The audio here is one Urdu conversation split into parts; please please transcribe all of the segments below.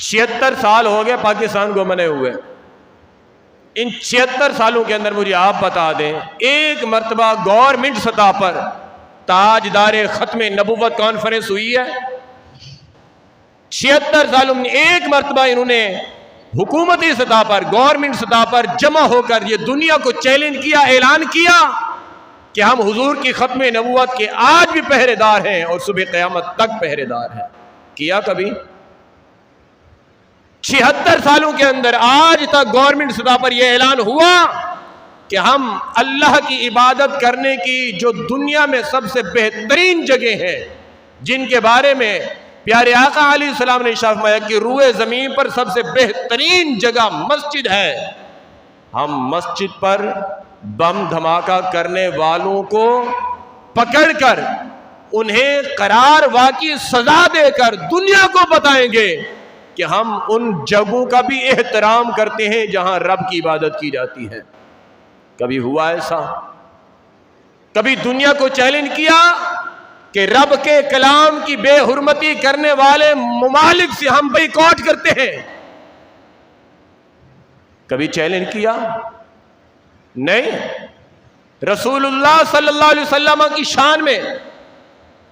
76 سال ہو گئے پاکستان کو بنے ہوئے. ان 76 سالوں کے اندر مجھے آپ بتا دیں ایک مرتبہ گورنمنٹ سطح پر تاجدار ختم نبوت کانفرنس ہوئی ہے؟ 76 سالوں میں ایک مرتبہ انہوں نے حکومتی سطح پر گورنمنٹ سطح پر جمع ہو کر یہ دنیا کو چیلنج کیا، اعلان کیا کہ ہم حضور کی ختم نبوت کے آج بھی پہرے دار ہیں اور صبح قیامت تک پہرے دار ہیں؟ کیا کبھی؟ 76 سالوں کے اندر آج تک گورنمنٹ سطح پر یہ اعلان ہوا کہ ہم اللہ کی عبادت کرنے کی جو دنیا میں سب سے بہترین جگہ ہیں، جن کے بارے میں پیارے آقا علیہ السلام نے ارشاد فرمایا کہ روئے زمین پر سب سے بہترین جگہ مسجد ہے، ہم مسجد پر بم دھماکہ کرنے والوں کو پکڑ کر انہیں قرار واقعی سزا دے کر دنیا کو بتائیں گے کہ ہم ان جگہوں کا بھی احترام کرتے ہیں جہاں رب کی عبادت کی جاتی ہے. کبھی ہوا ایسا؟ کبھی دنیا کو چیلنج کیا کہ رب کے کلام کی بے حرمتی کرنے والے ممالک سے ہم بائیکاٹ کرتے ہیں؟ کبھی چیلنج کیا؟ نہیں. رسول اللہ صلی اللہ علیہ وسلم کی شان میں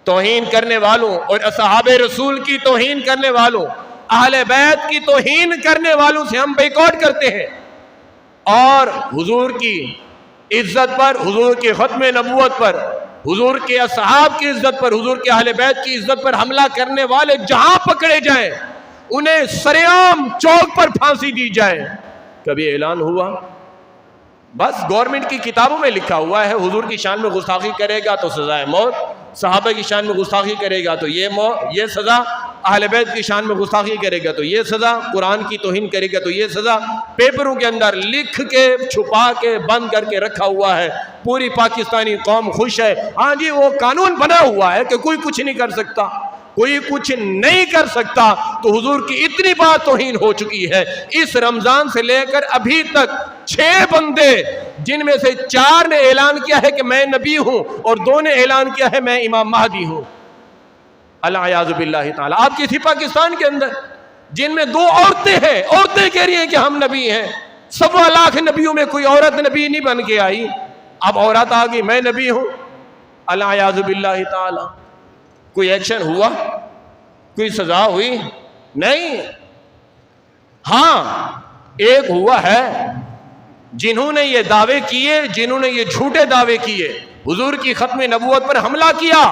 توہین کرنے والوں اور اصحاب رسول کی توہین کرنے والوں، اہل بیت کی توہین کرنے والوں سے ہم بائیکاٹ کرتے ہیں، اور حضور کی عزت پر، حضور کی ختم نبوت پر، حضور کے اصحاب کی عزت پر، حضور کے اہل بیت کی عزت پر حملہ کرنے والے جہاں پکڑے جائیں انہیں سرعام چوک پر پھانسی دی جائے. کبھی اعلان ہوا؟ بس گورنمنٹ کی کتابوں میں لکھا ہوا ہے حضور کی شان میں گستاخی کرے گا تو سزائے موت، صحابہ کی شان میں گستاخی کرے گا تو یہ سزا، اہل بیت کی شان میں گستاخی کرے گا تو یہ سزا، قرآن کی توہین کرے گا تو یہ سزا. پیپروں کے اندر لکھ کے چھپا کے بند کر کے رکھا ہوا ہے. پوری پاکستانی قوم خوش ہے. ہاں جی، وہ قانون بنا ہوا ہے کہ کوئی کچھ نہیں کر سکتا، کوئی کچھ نہیں کر سکتا. تو حضور کی اتنی بار توہین ہو چکی ہے. اس رمضان سے لے کر ابھی تک 6 بندے، جن میں سے 4 نے اعلان کیا ہے کہ میں نبی ہوں اور 2 نے اعلان کیا ہے میں امام مہدی ہوں، العیاذ باللہ تعالی. آپ کسی پاکستان کے اندر جن میں 2 عورتیں ہیں، عورتیں کہہ رہی ہیں کہ ہم نبی ہیں. 1.25 لاکھ نبیوں میں کوئی عورت نبی نہیں بن کے آئی، اب عورت آ گئی میں نبی ہوں، العیاذ باللہ تعالی. کوئی ایکشن ہوا؟ کوئی سزا ہوئی؟ نہیں. ہاں ایک ہوا ہے، جنہوں نے یہ دعوے کیے، جنہوں نے یہ جھوٹے دعوے کیے، حضور کی ختم نبوت پر حملہ کیا،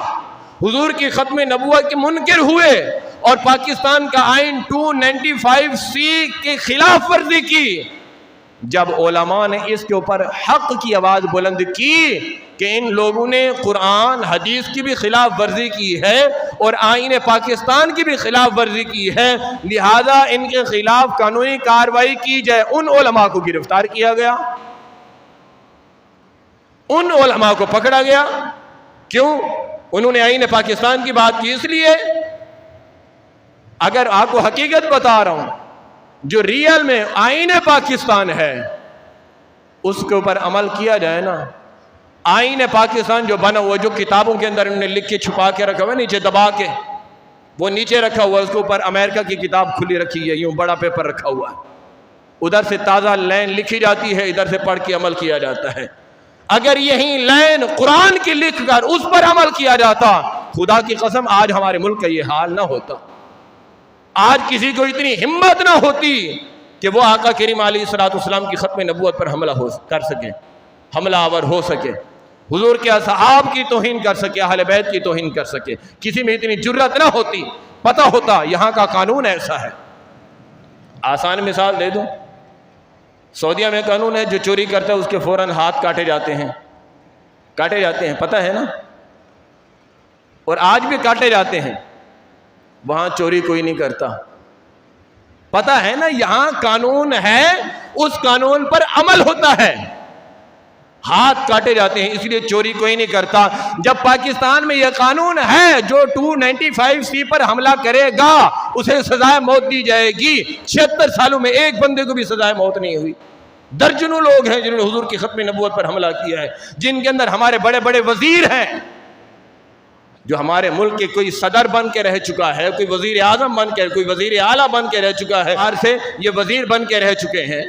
حضور کی ختم نبوت کے منکر ہوئے اور پاکستان کا آئین 295C کے خلاف ورزی کی. جب علماء نے اس کے اوپر حق کی آواز بلند کی کہ ان لوگوں نے قرآن حدیث کی بھی خلاف ورزی کی ہے اور آئین پاکستان کی بھی خلاف ورزی کی ہے، لہذا ان کے خلاف قانونی کارروائی کی جائے، ان علماء کو گرفتار کیا گیا، ان علماء کو پکڑا گیا. کیوں؟ انہوں نے آئین پاکستان کی بات کی. اس لیے اگر آپ کو حقیقت بتا رہا ہوں، جو ریئل میں آئین پاکستان ہے اس کے اوپر عمل کیا جائے نا. آئین پاکستان جو بنا ہوا، جو کتابوں کے اندر انہوں نے لکھ کے چھپا کے رکھا ہوا ہے نیچے دبا کے، وہ نیچے رکھا ہوا ہے، اس کے اوپر امریکہ کی کتاب کھلی رکھی ہے، یوں بڑا پیپر رکھا ہوا ہے، ادھر سے تازہ لائن لکھی جاتی ہے، ادھر سے پڑھ کے عمل کیا جاتا ہے. اگر یہی لائن قرآن کی لکھ کر اس پر عمل کیا جاتا، خدا کی قسم آج ہمارے ملک کا یہ حال نہ ہوتا. آج کسی کو اتنی ہمت نہ ہوتی کہ وہ آقا کریم علیہ الصلوۃ والسلام کی ختم نبوت پر حملہ کر سکے، حملہ آور ہو سکے، حضور کے اصحاب کی توہین کر سکے، اہل بیت کی توہین کر سکے. کسی میں اتنی جرت نہ ہوتی. پتہ ہوتا یہاں کا قانون ایسا ہے. آسان مثال دے دوں، سعودیہ میں قانون ہے جو چوری کرتا ہے اس کے فوراً ہاتھ کاٹے جاتے ہیں، پتہ ہے نا، اور آج بھی کاٹے جاتے ہیں. وہاں چوری کوئی نہیں کرتا، پتہ ہے نا. یہاں قانون ہے، اس قانون پر عمل ہوتا ہے، ہاتھ کاٹے جاتے ہیں، اس لیے چوری کوئی نہیں کرتا. جب پاکستان میں یہ قانون ہے جو 295C پر حملہ کرے گا اسے سزائے موت دی جائے گی. 76 سالوں میں ایک بندے کو بھی سزائے موت نہیں ہوئی. درجنوں لوگ ہیں جنہوں نے حضور کی ختم نبوت پر حملہ کیا ہے، جن کے اندر ہمارے بڑے بڑے وزیر ہیں، جو ہمارے ملک کے کوئی صدر بن کے رہ چکا ہے، کوئی وزیر اعظم بن کے، کوئی وزیر اعلیٰ بن کے رہ چکا ہے، باہر سے یہ وزیر بن کے رہ چکے ہیں،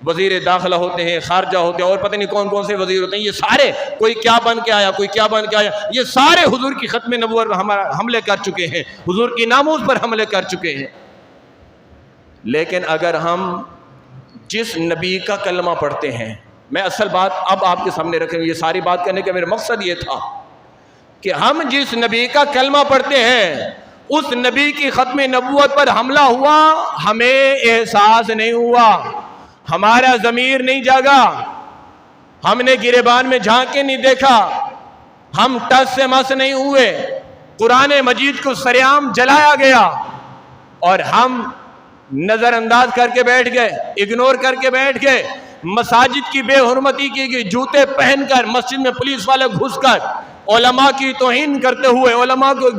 وزیر داخلہ ہوتے ہیں، خارجہ ہوتے ہیں، اور پتہ نہیں کون کون سے وزیر ہوتے ہیں، یہ سارے کوئی کیا بن کے آیا، کوئی کیا بن کے آیا، یہ سارے حضور کی ختم نبوت پر حملے کر چکے ہیں، حضور کی ناموس پر حملے کر چکے ہیں۔ لیکن اگر ہم جس نبی کا کلمہ پڑھتے ہیں، میں اصل بات اب آپ کے سامنے رکھیں، یہ ساری بات کرنے کا میرا مقصد یہ تھا کہ ہم جس نبی کا کلمہ پڑھتے ہیں، اس نبی کی ختم نبوت پر حملہ ہوا، ہمیں احساس نہیں ہوا، ہمارا ضمیر نہیں جاگا، ہم نے گریبان میں جھانک کے نہیں دیکھا، ہم ٹس سے مس نہیں ہوئے، قرآن مجید کو سرعام جلایا گیا اور ہم نظر انداز کر کے بیٹھ گئے، اگنور کر کے بیٹھ گئے، مساجد کی بے حرمتی کی گئی، جوتے پہن کر مسجد میں پولیس والے گھس کر علماء کی توہین کرتے ہوئے علماء کو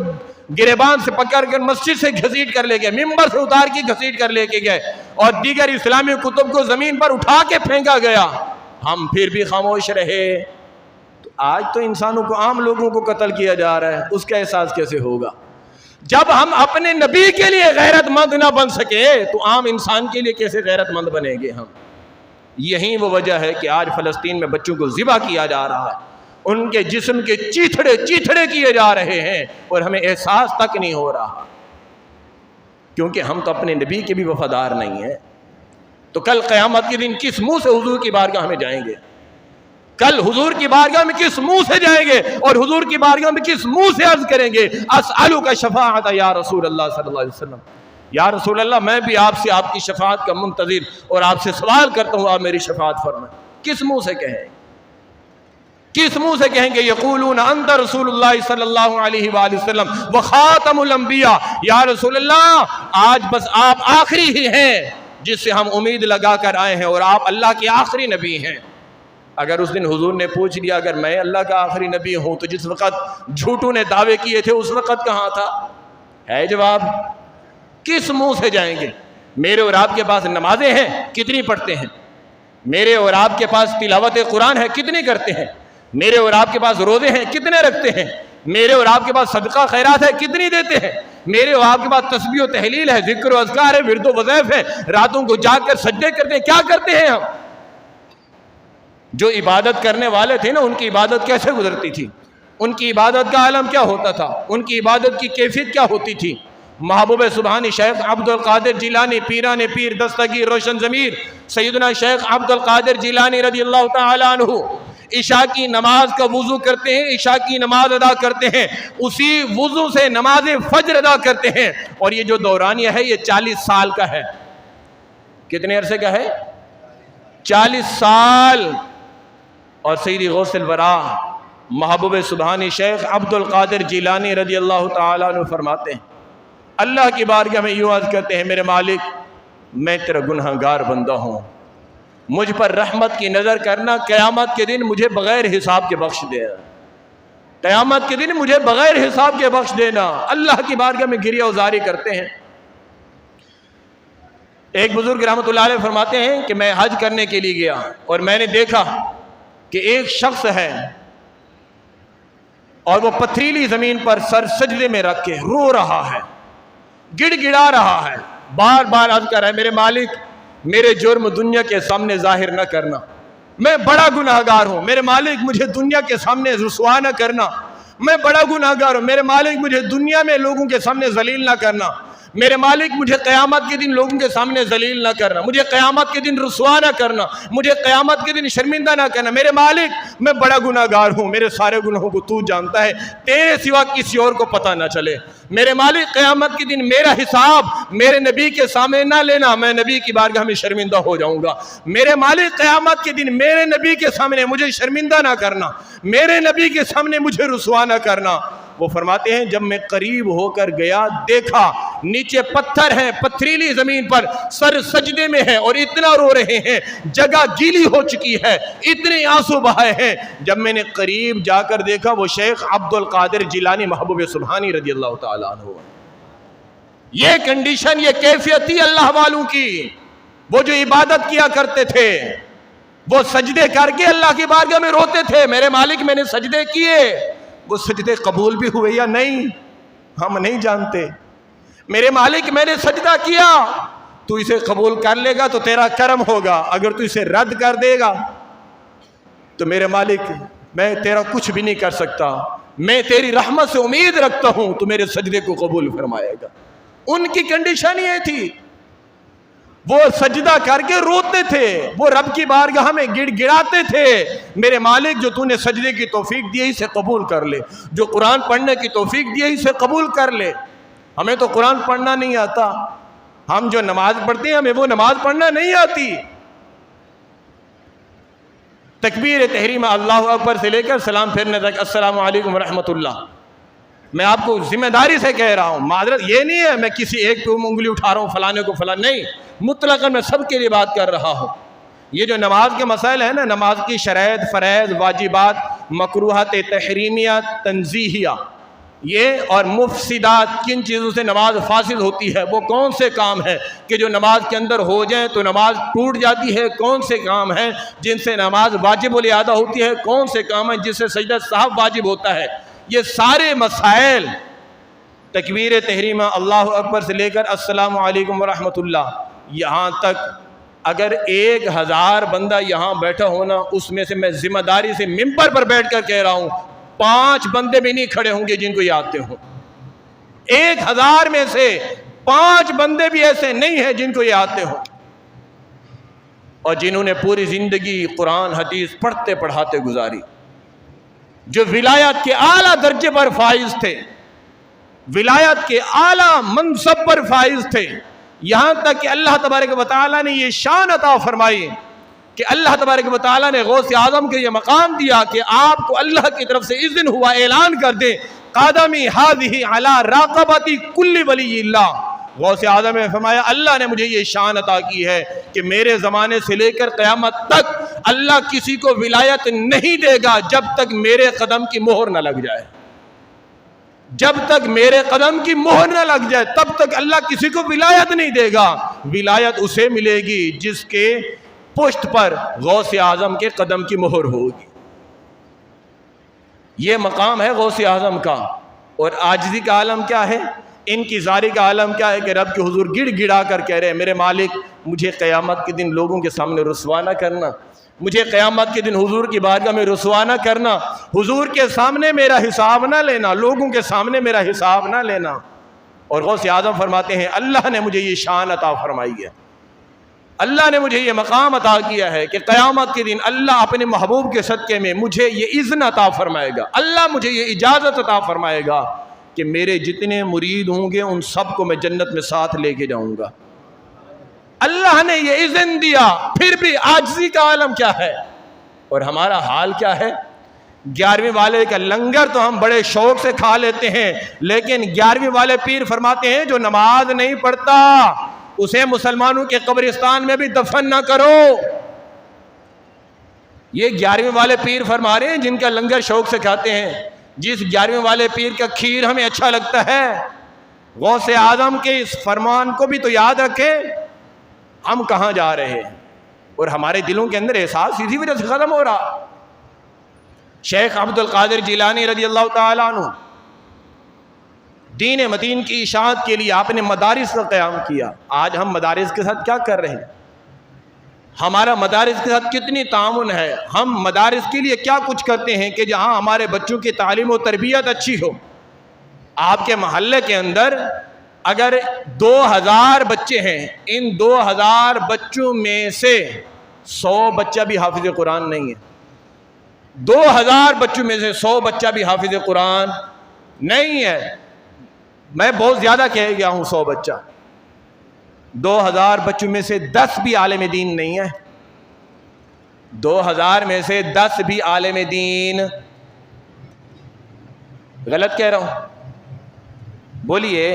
گریبان سے پکڑ کر مسجد سے گھسیٹ کر لے گئے، ممبر سے اتار کے گھسیٹ کر لے کے گئے، اور دیگر اسلامی کتب کو زمین پر اٹھا کے پھینکا گیا، ہم پھر بھی خاموش رہے۔ تو آج تو انسانوں کو، عام لوگوں کو قتل کیا جا رہا ہے، اس کا احساس کیسے ہوگا؟ جب ہم اپنے نبی کے لیے غیرت مند نہ بن سکے تو عام انسان کے لیے کیسے غیرت مند بنیں گے ہم؟ یہی وہ وجہ ہے کہ آج فلسطین میں بچوں کو ذبح کیا جا رہا ہے، ان کے جسم کے چیتھڑے کیے جا رہے ہیں، اور ہمیں احساس تک نہیں ہو رہا، کیونکہ ہم تو اپنے نبی کے بھی وفادار نہیں ہیں۔ تو کل قیامت کے دن کس منہ سے حضور کی بارگاہ میں جائیں گے؟ کل حضور کی بارگاہ میں کس منہ سے جائیں گے اور حضور کی بارگاہ میں کس منہ سے عرض کریں گے اسألک شفاعت یا رسول اللہ صلی اللہ علیہ وسلم، یا رسول اللہ میں بھی آپ سے آپ کی شفاعت کا منتظر اور آپ سے سوال کرتا ہوں، آپ میری شفاعت فرمائیں۔ کس منہ سے کہیں؟ کس منہ سے کہیں گے؟ یقولون انت رسول اللہ صلی اللہ علیہ وآلہ وسلم وخاتم الانبیاء، یا رسول اللہ آج بس آپ آخری ہی ہیں جس سے ہم امید لگا کر آئے ہیں، اور آپ اللہ کے آخری نبی ہیں۔ اگر اس دن حضور نے پوچھ لیا اگر میں اللہ کا آخری نبی ہوں تو جس وقت جھوٹوں نے دعوے کیے تھے اس وقت کہاں تھا؟ ہے جواب؟ کس منہ سے جائیں گے؟ میرے اور آپ کے پاس نمازیں ہیں، کتنی پڑھتے ہیں؟ میرے اور آپ کے پاس تلاوت قرآن ہے، کتنی کرتے ہیں؟ میرے اور آپ کے پاس روزے ہیں، کتنے رکھتے ہیں؟ میرے اور آپ کے پاس صدقہ خیرات ہے، کتنی دیتے ہیں؟ میرے اور آپ کے پاس تسبیح و تحلیل ہے، ذکر و اذکار ہے، ورد و وظائف ہے، راتوں کو جاگ کر سجدے کرتے ہیں، کیا کرتے ہیں ہم؟ جو عبادت کرنے والے تھے نا، ان کی عبادت کیسے گزرتی تھی؟ ان کی عبادت کا عالم کیا ہوتا تھا؟ ان کی عبادت کی کیفیت کیا ہوتی تھی؟ محبوب سبحانی شیخ عبد القادر جیلانی، پیران پیر دستگیر روشن ضمیر سیدنا شیخ عبد القادر جیلانی رضی اللہ تعالیٰ عنہ عشاء کی نماز کا وضو کرتے ہیں، عشاء کی نماز ادا کرتے ہیں، اسی وضو سے نماز فجر ادا کرتے ہیں، اور یہ جو دورانیہ ہے یہ 40 سال کا ہے۔ کتنے عرصے کا ہے؟ 40 سال۔ اور سیدی غوث الورا محبوب سبحانی شیخ عبد القادر جیلانی رضی اللہ تعالیٰ عنہ فرماتے ہیں، اللہ کی بارگاہ میں یوں عرض کرتے ہیں، میرے مالک میں تیرا گناہ گار بندہ ہوں، مجھ پر رحمت کی نظر کرنا، قیامت کے دن مجھے بغیر حساب کے بخش دینا، قیامت کے دن مجھے بغیر حساب کے بخش دینا۔ اللہ کی بارگاہ میں گریہ ازاری کرتے ہیں۔ ایک بزرگ رحمۃ اللہ علیہ فرماتے ہیں کہ میں حج کرنے کے لیے گیا اور میں نے دیکھا کہ ایک شخص ہے اور وہ پتھریلی زمین پر سر سجدے میں رکھ کے رو رہا ہے، گڑ گڑا رہا ہے، بار بار عرض کر رہا ہے، میرے مالک میرے جرم دنیا کے سامنے ظاہر نہ کرنا، میں بڑا گناہ گار ہوں، میرے مالک مجھے دنیا کے سامنے رسوا نہ کرنا، میں بڑا گناہ گار ہوں، میرے مالک مجھے دنیا میں لوگوں کے سامنے ذلیل نہ کرنا، میرے مالک مجھے قیامت کے دن لوگوں کے سامنے ذلیل نہ کرنا، مجھے قیامت کے دن رسوا نہ کرنا، مجھے قیامت کے دن شرمندہ نہ کرنا، میرے مالک میں بڑا گناہ گار ہوں، میرے سارے گناہوں کو تو جانتا ہے، تیرے سوا کسی اور کو پتہ نہ چلے، میرے مالک قیامت کے دن میرا حساب میرے نبی کے سامنے نہ لینا، میں نبی کی بارگاہ میں شرمندہ ہو جاؤں گا، میرے مالک قیامت کے دن میرے نبی کے سامنے مجھے شرمندہ نہ کرنا، میرے نبی کے سامنے مجھے رسوا نہ کرنا۔ وہ فرماتے ہیں جب میں قریب ہو کر گیا دیکھا نیچے پتھر ہیں، پتھریلی زمین پر سر سجدے میں ہیں اور اتنا رو رہے ہیں، جگہ گیلی ہو چکی ہے، اتنے آنسو بہائے ہیں۔ جب میں نے قریب جا کر دیکھا وہ شیخ عبد القادر جیلانی محبوب سبحانی رضی اللہ تعالیٰ عنہ۔ یہ کنڈیشن، یہ کیفیت تھی اللہ والوں کی۔ وہ جو عبادت کیا کرتے تھے وہ سجدے کر کے اللہ کی بارگاہ میں روتے تھے، میرے مالک میں نے سجدے کیے، وہ سجدے قبول بھی ہوئے یا نہیں ہم نہیں جانتے۔ میرے مالک میں نے سجدہ کیا، تو اسے قبول کر لے گا تو تیرا کرم ہوگا، اگر تو اسے رد کر دے گا تو میرے مالک میں تیرا کچھ بھی نہیں کر سکتا، میں تیری رحمت سے امید رکھتا ہوں تو میرے سجدے کو قبول فرمائے گا۔ ان کی کنڈیشن یہ تھی، وہ سجدہ کر کے روتے تھے، وہ رب کی بارگاہ میں گڑ گڑاتے تھے، میرے مالک جو تو نے سجدے کی توفیق دی اسے قبول کر لے، جو قرآن پڑھنے کی توفیق دی اسے قبول کر لے۔ ہمیں تو قرآن پڑھنا نہیں آتا، ہم جو نماز پڑھتے ہیں ہمیں وہ نماز پڑھنا نہیں آتی۔ تکبیر تحریمہ اللہ اکبر سے لے کر سلام پھیرنے تک السلام علیکم ورحمۃ اللہ، میں آپ کو ذمہ داری سے کہہ رہا ہوں، معذرت یہ نہیں ہے میں کسی ایک پہ انگلی اٹھا رہا ہوں فلانے کو فلاں، نہیں، مطلقاً میں سب کے لیے بات کر رہا ہوں۔ یہ جو نماز کے مسائل ہیں نا، نماز کی شرائط، فرائض، واجبات، مکروہات تحریمیہ، تنزیہیہ، یہ اور مفسدات، کن چیزوں سے نماز فاسد ہوتی ہے، وہ کون سے کام ہیں کہ جو نماز کے اندر ہو جائیں تو نماز ٹوٹ جاتی ہے، کون سے کام ہیں جن سے نماز واجب الادا ہوتی ہے، کون سے کام ہیں جس سے سجدہ سہو واجب ہوتا ہے، یہ سارے مسائل تکبیر تحریمہ اللہ اکبر سے لے کر السلام علیکم ورحمۃ اللہ، یہاں تک اگر 1000 بندہ یہاں بیٹھا ہونا، اس میں سے میں ذمہ داری سے ممبر پر بیٹھ کر کہہ رہا ہوں 5 بندے بھی نہیں کھڑے ہوں گے جن کو یہ آتے ہوں، 1000 میں سے 5 بندے بھی ایسے نہیں ہیں جن کو یہ آتے ہوں، اور جنہوں نے پوری زندگی قرآن حدیث پڑھتے پڑھاتے گزاری، جو ولایت کے اعلیٰ درجے پر فائز تھے، ولایت کے اعلیٰ منصب پر فائز تھے، یہاں تک کہ اللہ تبارک و تعالیٰ نے یہ شان عطا فرمائی کہ اللہ تبارک و تعالیٰ نے غوث اعظم کے یہ مقام دیا کہ آپ کو اللہ کی طرف سے اذن ہوا، اعلان کر دیں قادمی ہذہ علی راقبتی کل ولی اللہ۔ غوث اعظم نے فرمایا اللہ نے مجھے یہ شان عطا کی ہے کہ میرے زمانے سے لے کر قیامت تک اللہ کسی کو ولایت نہیں دے گا جب تک میرے قدم کی مہر نہ لگ جائے، جب تک میرے قدم کی مہر نہ لگ جائے تب تک اللہ کسی کو ولایت نہیں دے گا۔ ولایت اسے ملے گی جس کے پشت پر غوث اعظم کے قدم کی مہر ہوگی۔ یہ مقام ہے غوث اعظم کا، اور عاجزی کا عالم کیا ہے، ان کی زاری کا عالم کیا ہے کہ رب کے حضور گڑ گڑا کر کہہ رہے ہیں میرے مالک مجھے قیامت کے دن لوگوں کے سامنے رسوا نہ کرنا، مجھے قیامت کے دن حضور کی بارگاہ میں رسوا نہ کرنا، حضور کے سامنے میرا حساب نہ لینا، لوگوں کے سامنے میرا حساب نہ لینا۔ اور غوث اعظم فرماتے ہیں اللہ نے مجھے یہ شان عطا فرمائی ہے، اللہ نے مجھے یہ مقام عطا کیا ہے کہ قیامت کے دن اللہ اپنے محبوب کے صدقے میں مجھے یہ اذن عطا فرمائے گا، اللہ مجھے یہ اجازت عطا فرمائے گا کہ میرے جتنے مرید ہوں گے ان سب کو میں جنت میں ساتھ لے کے جاؤں گا۔ اللہ نے یہ اذن دیا، پھر بھی عاجزی کا عالم کیا ہے، اور ہمارا حال کیا ہے۔ 11ویں والے کا لنگر تو ہم بڑے شوق سے کھا لیتے ہیں، لیکن 11ویں والے پیر فرماتے ہیں جو نماز نہیں پڑھتا اسے مسلمانوں کے قبرستان میں بھی دفن نہ کرو۔ یہ 11ویں والے پیر فرما رہے ہیں جن کا لنگر شوق سے کھاتے ہیں۔ جس 11ویں والے پیر کا کھیر ہمیں اچھا لگتا ہے، غوث اعظم کے اس فرمان کو بھی تو یاد رکھیں ہم کہاں جا رہے ہیں، اور ہمارے دلوں کے اندر احساس اسی وجہ سے ختم ہو رہا۔ شیخ عبد القادر جیلانی رضی اللہ تعالیٰ عنہ دین متین کی اشاعت کے لیے آپ نے مدارس کا قیام کیا۔ آج ہم مدارس کے ساتھ کیا کر رہے ہیں، ہمارا مدارس کے ساتھ کتنی تعاون ہے، ہم مدارس کے لیے کیا کچھ کرتے ہیں کہ جہاں ہمارے بچوں کی تعلیم و تربیت اچھی ہو۔ آپ کے محلے کے اندر اگر 2000 بچے ہیں، ان 2000 بچوں میں سے 100 بچہ بھی حافظ قرآن نہیں ہے، 2000 بچوں میں سے 100 بچہ بھی حافظ قرآن نہیں ہے، میں بہت زیادہ کہہ گیا ہوں 100 بچہ، 2000 بچوں میں سے 10 بھی عالم دین نہیں ہے، 2000 میں سے 10 بھی عالم دین، غلط کہہ رہا ہوں بولیے۔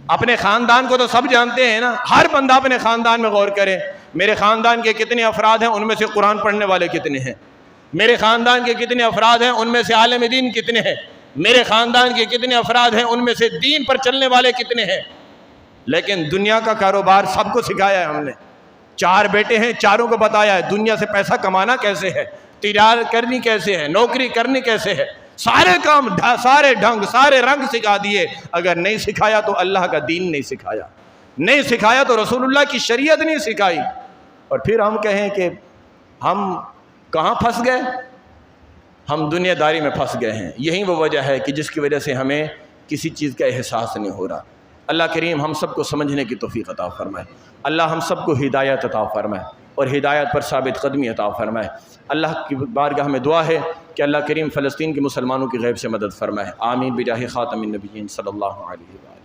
اپنے خاندان کو تو سب جانتے ہیں نا، ہر بندہ اپنے خاندان میں غور کرے، میرے خاندان کے کتنے افراد ہیں ان میں سے قرآن پڑھنے والے کتنے ہیں، میرے خاندان کے کتنے افراد ہیں ان میں سے عالم دین کتنے ہیں، میرے خاندان کے کتنے افراد ہیں ان میں سے دین پر چلنے والے کتنے ہیں۔ لیکن دنیا کا کاروبار سب کو سکھایا ہے ہم نے، 4 بیٹے ہیں، چاروں کو بتایا ہے دنیا سے پیسہ کمانا کیسے ہے، تجارت کرنی کیسے ہے، نوکری کرنی کیسے ہے، سارے کام سارے ڈھنگ سارے رنگ سکھا دیے، اگر نہیں سکھایا تو اللہ کا دین نہیں سکھایا، نہیں سکھایا تو رسول اللہ کی شریعت نہیں سکھائی۔ اور پھر ہم کہیں کہ ہم کہاں پھنس گئے؟ ہم دنیا داری میں پھنس گئے ہیں۔ یہی وہ وجہ ہے کہ جس کی وجہ سے ہمیں کسی چیز کا احساس نہیں ہو رہا۔ اللہ کریم ہم سب کو سمجھنے کی توفیق عطا فرمائے، اللہ ہم سب کو ہدایت عطا فرمائے اور ہدایت پر ثابت قدمی عطا فرمائے۔ اللہ کی بارگاہ میں دعا ہے کہ اللہ کریم فلسطین کے مسلمانوں کی غیب سے مدد فرمائے، آمین بجاہ خاتم النبیین صلی اللہ علیہ وسلم۔